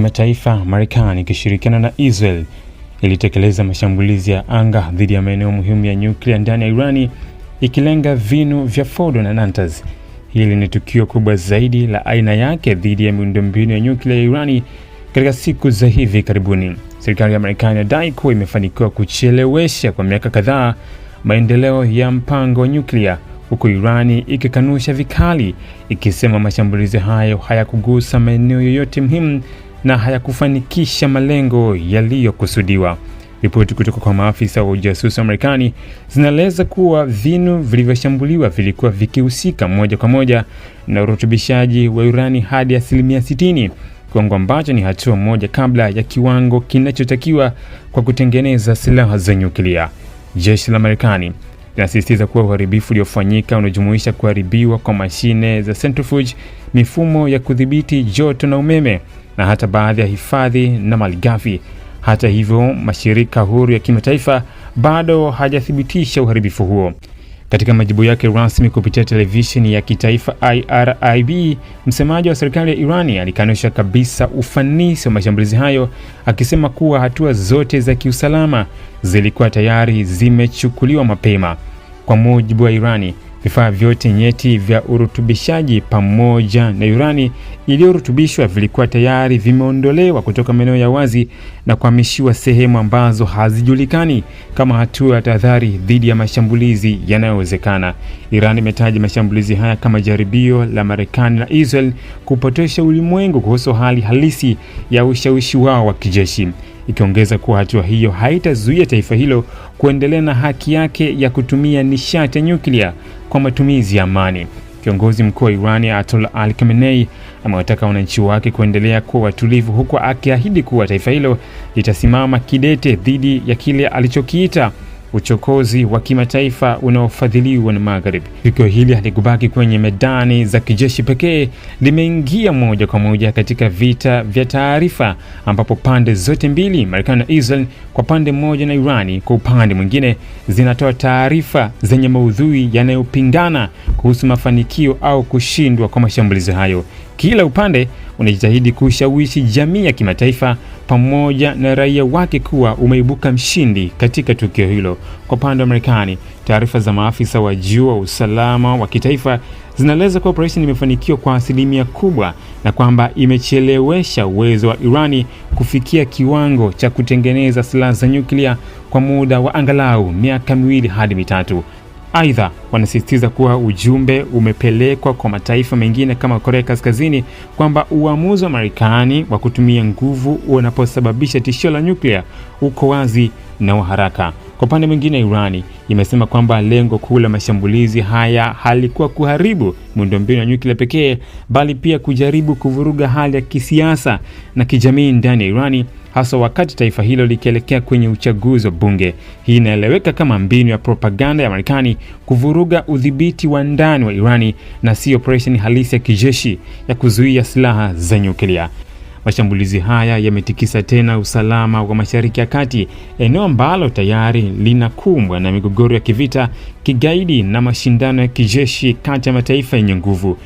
Kimataifa, Marekani ikishirikiana na Israel ilitekeleza mashambulizi ya anga dhidi ya maeneo muhimu ya nyuklia ndani ya Irani, ikilenga vinu vya Fordo na Natanz. Hili ni tukio kubwa zaidi la aina yake dhidi ya miundombinu ya nyuklia ya Irani katika siku za hivi karibuni. Serikali ya Marekani inadai kuwa imefanikiwa kuchelewesha kwa miaka kadhaa maendeleo ya mpango wa nyuklia, huku Irani ikikanusha vikali, ikisema mashambulizi hayo hayakugusa maeneo yoyote muhimu na hayakufanikisha malengo yaliyokusudiwa. Ripoti kutoka kwa maafisa wa ujasusi wa Marekani zinaeleza kuwa vinu vilivyoshambuliwa vilikuwa vikihusika moja kwa moja na urutubishaji wa urani hadi 60%, kiwango ambacho ni hatua moja kabla ya kiwango kinachotakiwa kwa kutengeneza silaha za nyuklia. Jeshi la Marekani linasisitiza kuwa uharibifu uliofanyika unajumuisha kuharibiwa kwa mashine za centrifuge, mifumo ya kudhibiti joto na umeme, na hata baadhi ya hifadhi na malighafi. Hata hivyo, mashirika huru ya kimataifa bado hajathibitisha uharibifu huo. Katika majibu yake rasmi kupitia televisheni ya kitaifa IRIB, msemaji wa serikali ya Irani alikanusha kabisa ufanisi wa mashambulizi hayo, akisema kuwa hatua zote za kiusalama zilikuwa tayari zimechukuliwa mapema. Kwa mujibu wa Irani, vifaa vyote nyeti vya urutubishaji pamoja na urani iliyorutubishwa vilikuwa tayari vimeondolewa kutoka maeneo ya wazi na kuhamishiwa sehemu ambazo hazijulikani kama hatua ya tahadhari dhidi ya mashambulizi yanayowezekana. Iran imetaja mashambulizi haya kama jaribio la Marekani na Israel kupotosha ulimwengu kuhusu hali halisi ya ushawishi wao wa kijeshi, ikiongeza kuwa hatua hiyo haitazuia taifa hilo kuendelea na haki yake ya kutumia nishati ya nyuklia kwa matumizi ya amani. Kiongozi mkuu wa Irani Ayatollah Ali Khamenei amewataka wananchi wake kuendelea kuwa watulivu, huku akiahidi kuwa taifa hilo litasimama kidete dhidi ya kile alichokiita uchokozi wa kimataifa unaofadhiliwa na Magharibi. Tukio hili halikubaki kwenye medani za kijeshi pekee, limeingia moja kwa moja katika vita vya taarifa, ambapo pande zote mbili, Marekani na Israel kwa pande moja na Irani kwa upande mwingine, zinatoa taarifa zenye maudhui yanayopingana kuhusu mafanikio au kushindwa kwa mashambulizi hayo. Kila upande unajitahidi kushawishi jamii ya kimataifa pamoja na raia wake kuwa umeibuka mshindi katika tukio hilo. Kwa upande wa Marekani, taarifa za maafisa wa juu wa usalama wa kitaifa zinaeleza kuwa operesheni imefanikiwa kwa asilimia kubwa na kwamba imechelewesha uwezo wa Irani kufikia kiwango cha kutengeneza silaha za nyuklia kwa muda wa angalau miaka 2 hadi 3. Aidha, wanasisitiza kuwa ujumbe umepelekwa kwa mataifa mengine kama Korea Kaskazini kwamba uamuzi wa Marekani wa kutumia nguvu unaposababisha tishio la nyuklia uko wazi na wa haraka. Kwa upande mwingine, Irani imesema kwamba lengo kuu la mashambulizi haya halikuwa kuharibu miundombinu ya nyuklia pekee, bali pia kujaribu kuvuruga hali ya kisiasa na kijamii ndani ya Irani, hasa wakati taifa hilo likielekea kwenye uchaguzi wa bunge. Hii inaeleweka kama mbinu ya propaganda ya Marekani kuvuruga udhibiti wa ndani wa Irani na si operation halisi ya kijeshi ya kuzuia silaha za nyuklia. Mashambulizi haya yametikisa tena usalama wa Mashariki ya Kati, eneo ambalo tayari linakumbwa na migogoro ya kivita, kigaidi na mashindano ya kijeshi kati ya mataifa yenye nguvu.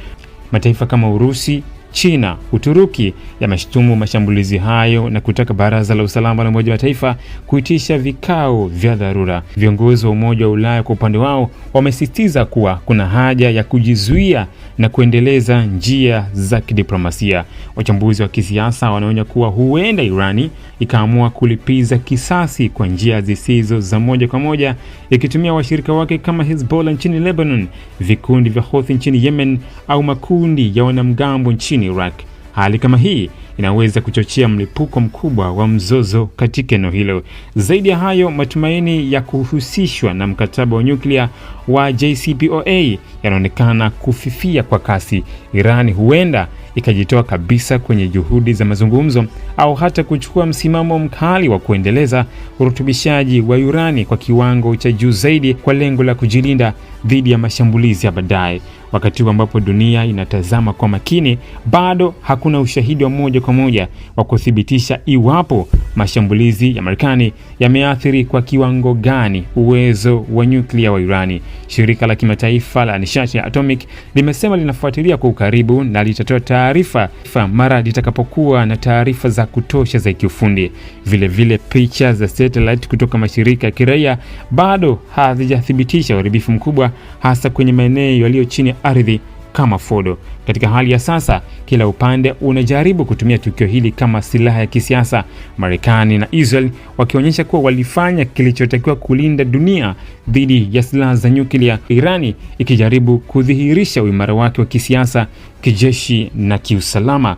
Mataifa kama Urusi, China, Uturuki yameshtumu mashambulizi hayo na kutaka Baraza la Usalama la Umoja wa Mataifa kuitisha vikao vya dharura. Viongozi wa Umoja wa Ulaya kwa upande wao wamesisitiza kuwa kuna haja ya kujizuia na kuendeleza njia za kidiplomasia. Wachambuzi wa kisiasa wanaonya kuwa huenda Irani ikaamua kulipiza kisasi kwa njia zisizo za moja kwa moja, ikitumia washirika wake kama Hezbollah nchini Lebanon, vikundi vya Houthi nchini Yemen au makundi ya wanamgambo nchini Iraq. Hali kama hii inaweza kuchochea mlipuko mkubwa wa mzozo katika eneo hilo. Zaidi ya hayo, matumaini ya kuhusishwa na mkataba wa nyuklia wa JCPOA yanaonekana kufifia kwa kasi. Iran huenda ikajitoa kabisa kwenye juhudi za mazungumzo au hata kuchukua msimamo mkali wa kuendeleza urutubishaji wa urani kwa kiwango cha juu zaidi kwa lengo la kujilinda dhidi ya mashambulizi ya baadaye. Wakati ambapo dunia inatazama kwa makini, bado hakuna ushahidi wa moja kwa moja wa kuthibitisha iwapo mashambulizi ya Marekani yameathiri kwa kiwango gani uwezo wa nyuklia wa Irani. Shirika la kimataifa la nishati ya atomic limesema linafuatilia kwa ukaribu na litatoa taarifa mara litakapokuwa na taarifa za kutosha za kiufundi. Vile picha za satellite kutoka mashirika ya kiraia bado hazijathibitisha uharibifu mkubwa, hasa kwenye maeneo yaliyo chini ya ardhi kama Fordo. Katika hali ya sasa, kila upande unajaribu kutumia tukio hili kama silaha ya kisiasa, Marekani na Israel wakionyesha kuwa walifanya kilichotakiwa kulinda dunia dhidi ya silaha za nyuklia, Irani ikijaribu kudhihirisha uimara wake wa kisiasa, kijeshi na kiusalama.